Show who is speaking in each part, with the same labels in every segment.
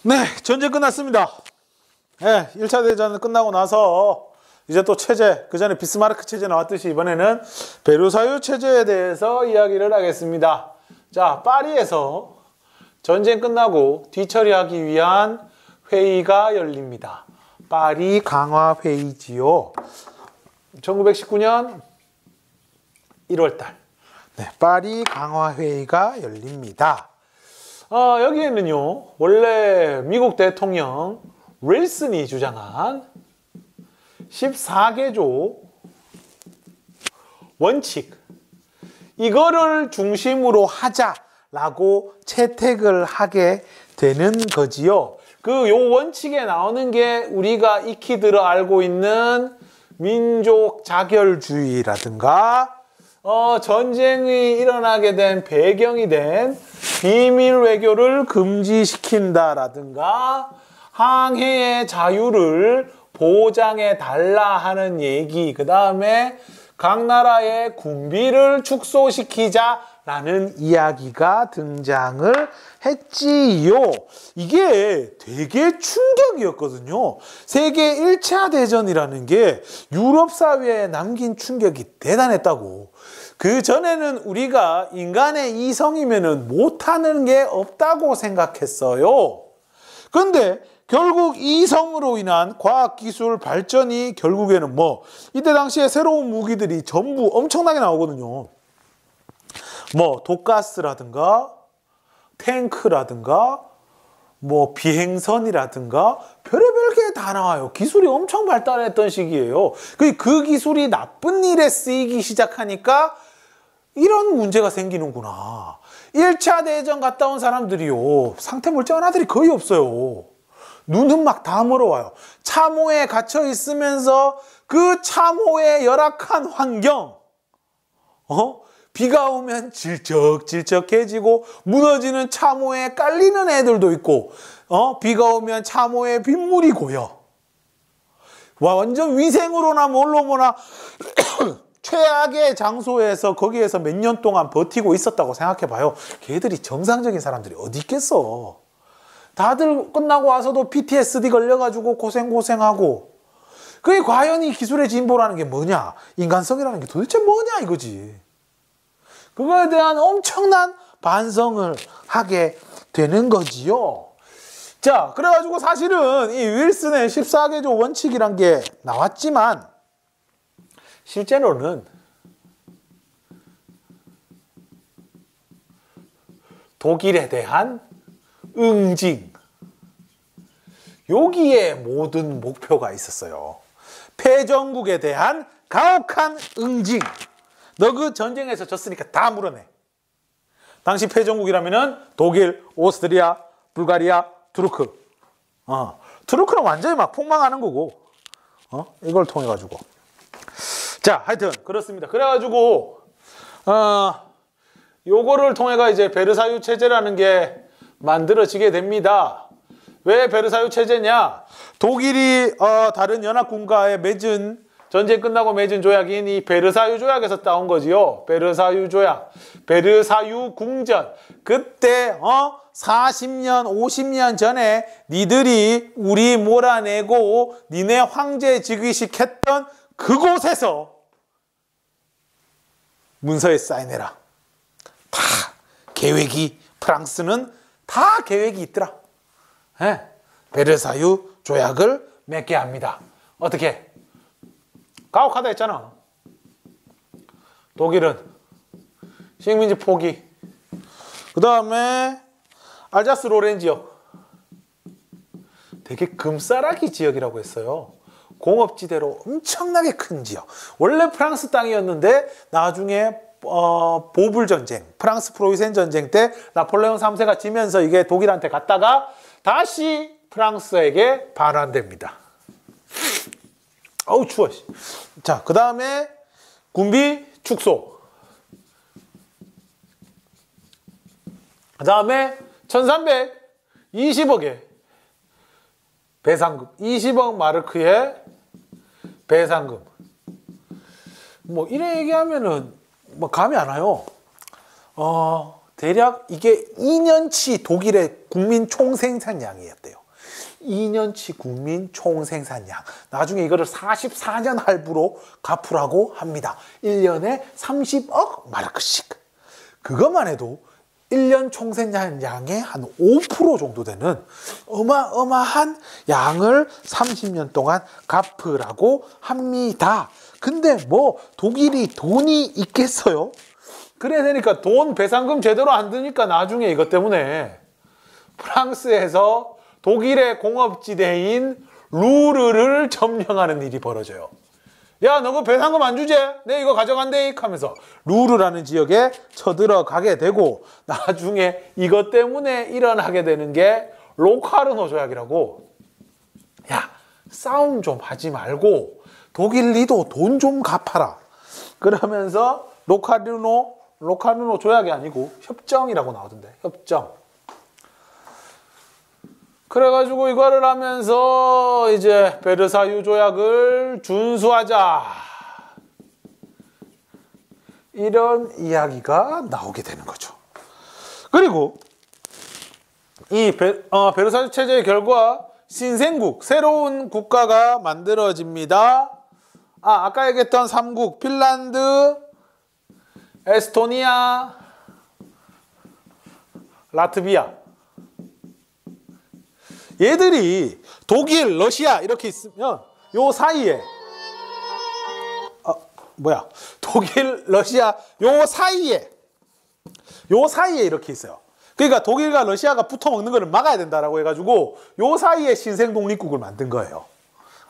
Speaker 1: 네, 전쟁 끝났습니다. 네, 1차 대전 끝나고 나서 이제 또 체제, 그 전에 비스마르크 체제 나왔듯이 이번에는 베르사유 체제에 대해서 이야기를 하겠습니다. 자, 파리에서 전쟁 끝나고 뒤처리하기 위한 회의가 열립니다. 파리 강화 회의지요. 1919년 1월달. 네, 파리 강화 회의가 열립니다. 여기에는요, 원래 미국 대통령 윌슨이 주장한 14개조 원칙, 이거를 중심으로 하자라고 채택을 하게 되는 거지요. 요 원칙에 나오는 게 우리가 익히 들어 알고 있는 민족 자결주의라든가 전쟁이 일어나게 된 배경이 된 비밀 외교를 금지시킨다라든가 항해의 자유를 보장해 달라 하는 얘기, 그 다음에 각 나라의 군비를 축소시키자라는 이야기가 등장을 했지요. 이게 되게 충격이었거든요. 세계 1차 대전이라는 게 유럽 사회에 남긴 충격이 대단했다고. 그 전에는 우리가 인간의 이성이면은 못하는 게 없다고 생각했어요. 근데 결국 이성으로 인한 과학기술 발전이 결국에는 이때 당시에 새로운 무기들이 전부 엄청나게 나오거든요. 독가스라든가 탱크라든가 비행선이라든가 별의별 게 다 나와요. 기술이 엄청 발달했던 시기예요. 그 기술이 나쁜 일에 쓰이기 시작하니까 이런 문제가 생기는구나. 1차 대전 갔다 온 사람들이요, 상태 멀쩡한 아들이 거의 없어요. 눈은 막 다 멀어와요. 참호에 갇혀 있으면서 그 참호의 열악한 환경, 비가 오면 질척질척해지고 무너지는 참호에 깔리는 애들도 있고, 비가 오면 참호에 빗물이 고여. 완전 위생으로나 뭘로 뭐나 최악의 장소에서 거기에서 몇 년 동안 버티고 있었다고 생각해봐요. 걔들이 정상적인 사람들이 어디 있겠어. 다들 끝나고 와서도 PTSD 걸려가지고 고생하고. 그게 과연 이 기술의 진보라는 게 뭐냐, 인간성이라는 게 도대체 뭐냐 이거지. 그거에 대한 엄청난 반성을 하게 되는 거지요. 자, 그래가지고 사실은 이 윌슨의 14개조 원칙이란 게 나왔지만 실제로는 독일에 대한 응징, 여기에 모든 목표가 있었어요. 패전국에 대한 가혹한 응징. 너 그 전쟁에서 졌으니까 다 물어내. 당시 패전국이라면은 독일, 오스트리아, 불가리아, 투르크. 투르크는 완전히 막 폭망하는 거고, 이걸 통해 가지고. 자, 하여튼 그렇습니다. 그래가지고 요거를 통해가 이제 베르사유 체제라는 게 만들어지게 됩니다. 왜 베르사유 체제냐? 독일이 다른 연합군과의 맺은, 전쟁 끝나고 맺은 조약인 이 베르사유 조약에서 따온 거지요. 베르사유 조약, 베르사유 궁전. 그때 40년, 50년 전에 니들이 우리 몰아내고 니네 황제 즉위식 했던 그곳에서 문서에 사인해라. 다 계획이, 프랑스는 다 계획이 있더라. 베르사유 조약을 맺게 합니다. 어떻게? 가혹하다 했잖아. 독일은 식민지 포기, 그 다음에 알자스 로렌 지역, 되게 금싸라기 지역이라고 했어요. 공업지대로 엄청나게 큰 지역. 원래 프랑스 땅이었는데 나중에 보불 전쟁, 프랑스 프로이센 전쟁 때 나폴레옹 3세가 지면서 이게 독일한테 갔다가 다시 프랑스에게 반환됩니다. 어우 추워. 자, 그 다음에 군비 축소. 그 다음에 1320억의 배상금, 20억 마르크의 배상금. 이래 얘기하면은 감이 안 와요. 대략 이게 2년치 독일의 국민 총생산량이었대요. 2년치 국민 총생산량. 나중에 이거를 44년 할부로 갚으라고 합니다. 1년에 30억 마르크씩. 그것만 해도 1년 총생산량의 한 5% 정도 되는 어마어마한 양을 30년 동안 갚으라고 합니다. 근데 뭐 독일이 돈이 있겠어요? 그래야 되니까 돈 배상금 제대로 안 드니까 나중에 이것 때문에 프랑스에서 독일의 공업지대인 루르를 점령하는 일이 벌어져요. 야, 너 그 배상금 안 주제? 내 이거 가져간대 하면서 루르라는 지역에 쳐들어가게 되고, 나중에 이것 때문에 일어나게 되는 게 로카르노 조약이라고, 야, 싸움 좀 하지 말고 독일 니도 돈 좀 갚아라. 그러면서 로카르노 조약이 아니고 협정이라고 나오던데. 협정. 그래가지고 이거를 하면서 이제 베르사유 조약을 준수하자, 이런 이야기가 나오게 되는 거죠. 그리고 이 베르사유 체제의 결과 신생국, 새로운 국가가 만들어집니다. 아까 얘기했던 3국, 핀란드, 에스토니아, 라트비아. 얘들이 독일, 러시아 이렇게 있으면 요 사이에 독일, 러시아 요 사이에 이렇게 있어요. 그러니까 독일과 러시아가 붙어 먹는 거를 막아야 된다라고 해가지고 요 사이에 신생 독립국을 만든 거예요.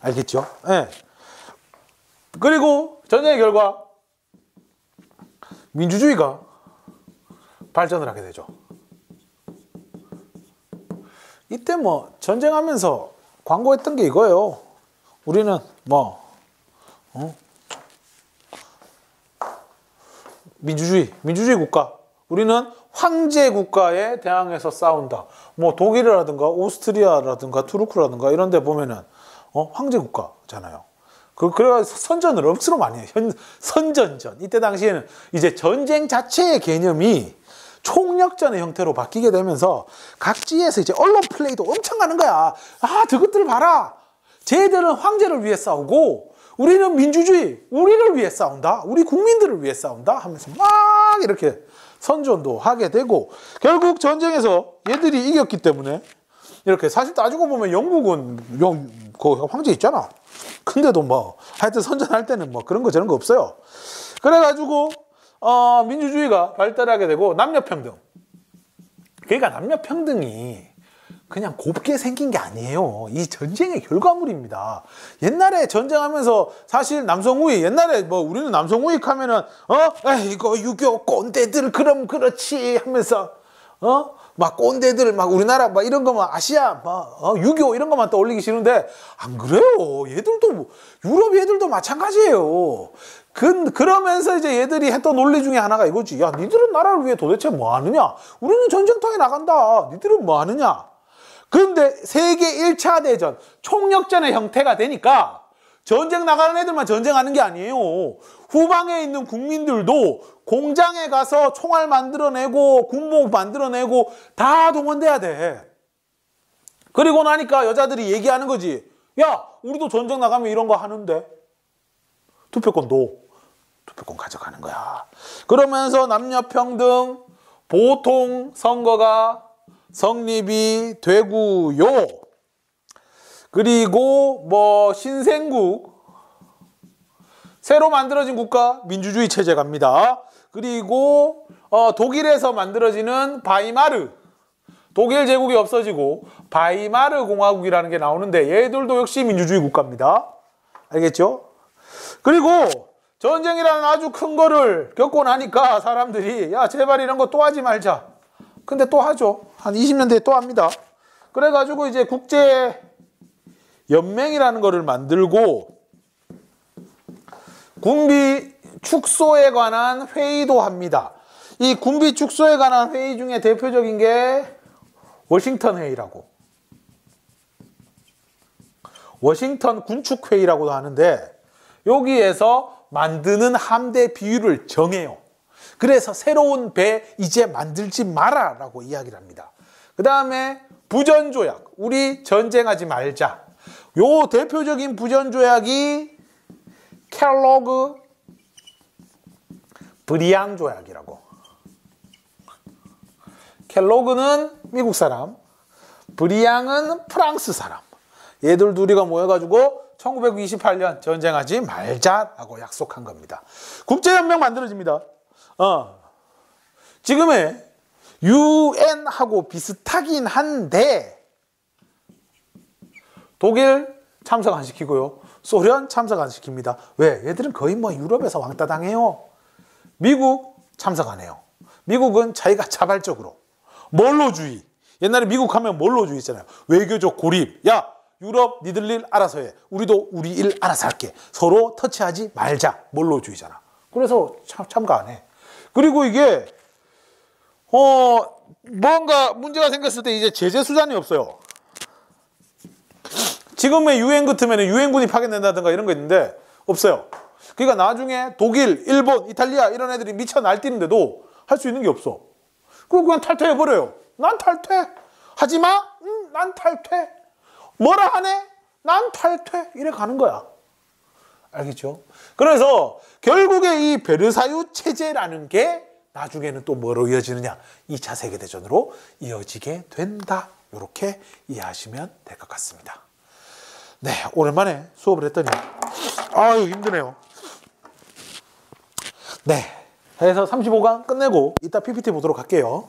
Speaker 1: 알겠죠? 네. 그리고 전쟁의 결과 민주주의가 발전을 하게 되죠. 이때 뭐 전쟁하면서 광고했던 게 이거예요. 우리는 민주주의 국가. 우리는 황제 국가에 대항해서 싸운다. 뭐 독일이라든가 오스트리아라든가 투르크라든가 이런 데 보면은 황제 국가잖아요. 그래가지고 선전을 억수로 많이 해요. 선전전. 이때 당시에는 이제 전쟁 자체의 개념이 총력전의 형태로 바뀌게 되면서 각지에서 이제 언론 플레이도 엄청 하는 거야. 저것들 봐라. 쟤들은 황제를 위해 싸우고 우리는 민주주의, 우리를 위해 싸운다. 우리 국민들을 위해 싸운다 하면서 막 이렇게 선전도 하게 되고, 결국 전쟁에서 얘들이 이겼기 때문에 이렇게, 사실 따지고 보면 영국은 그 황제 있잖아. 근데도 뭐 하여튼 선전할 때는 뭐 그런 거 저런 거 없어요. 그래가지고 민주주의가 발달하게 되고, 남녀평등. 그러니까 남녀평등이 그냥 곱게 생긴 게 아니에요. 이 전쟁의 결과물입니다. 옛날에 전쟁하면서 사실 남성우위, 옛날에 뭐 우리는 남성우위 하면은 이거 유교 꼰대들 그럼 그렇지 하면서 막 꼰대들 막 우리나라 막 이런 거만 아시아 막 유교 이런 것만 떠올리기 싫은데, 안 그래요. 얘들도 유럽 애들도 마찬가지예요. 그러면서 이제 얘들이 했던 논리 중에 하나가 이거지. 야, 니들은 나라를 위해 도대체 뭐 하느냐? 우리는 전쟁터에 나간다. 니들은 뭐 하느냐? 그런데 세계 1차 대전, 총력전의 형태가 되니까 전쟁 나가는 애들만 전쟁하는 게 아니에요. 후방에 있는 국민들도 공장에 가서 총알 만들어내고 군복 만들어내고 다 동원돼야 돼. 그리고 나니까 여자들이 얘기하는 거지. 야, 우리도 전쟁 나가면 이런 거 하는데. 투표권 가져가는 거야. 그러면서 남녀평등, 보통 선거가 성립이 되고요. 그리고 뭐 신생국, 새로 만들어진 국가 민주주의 체제 갑니다. 그리고 독일에서 만들어지는 바이마르, 독일 제국이 없어지고 바이마르 공화국이라는 게 나오는데, 얘들도 역시 민주주의 국가입니다. 알겠죠? 그리고 전쟁이라는 아주 큰 거를 겪고 나니까 사람들이 야, 제발 이런 거 또 하지 말자. 근데 또 하죠. 한 20년 뒤에 또 합니다. 그래가지고 이제 국제 연맹이라는 거를 만들고 군비 축소에 관한 회의도 합니다. 이 군비 축소에 관한 회의 중에 대표적인 게 워싱턴 회의라고, 워싱턴 군축 회의라고도 하는데, 여기에서 만드는 함대 비율을 정해요. 그래서 새로운 배 이제 만들지 마라라고 이야기를 합니다. 그 다음에 부전조약, 우리 전쟁하지 말자. 요 대표적인 부전조약이 켈로그 브리앙 조약이라고. 켈로그는 미국 사람, 브리앙은 프랑스 사람. 얘들 둘이가 모여가지고 1928년 전쟁하지 말자라고 약속한 겁니다. 국제연맹 만들어집니다. 지금의 UN하고 비슷하긴 한데 독일 참석 안 시키고요. 소련 참석 안 시킵니다. 왜? 얘들은 거의 뭐 유럽에서 왕따 당해요. 미국 참석 안 해요. 미국은 자기가 자발적으로 몰로주의. 옛날에 미국 하면 몰로주의 있잖아요. 외교적 고립. 야, 유럽 니들 일 알아서 해. 우리도 우리 일 알아서 할게. 서로 터치하지 말자. 몰로주의잖아. 그래서 참가 안 해. 그리고 이게 뭔가 문제가 생겼을 때 이제 제재 수단이 없어요. 지금의 유엔 같으면 유엔군이 파견된다든가 이런 거 있는데 없어요. 그러니까 나중에 독일, 일본, 이탈리아 이런 애들이 미쳐 날뛰는데도 할 수 있는 게 없어. 그냥 탈퇴해버려요. 난 탈퇴. 하지마? 난 탈퇴. 뭐라 하네? 난 탈퇴. 이래 가는 거야. 알겠죠? 그래서 결국에 이 베르사유 체제라는 게 나중에는 또 뭐로 이어지느냐? 2차 세계대전으로 이어지게 된다. 이렇게 이해하시면 될 것 같습니다. 네, 오랜만에 수업을 했더니 아유 힘드네요. 네, 해서 35강 끝내고 이따 PPT 보도록 할게요.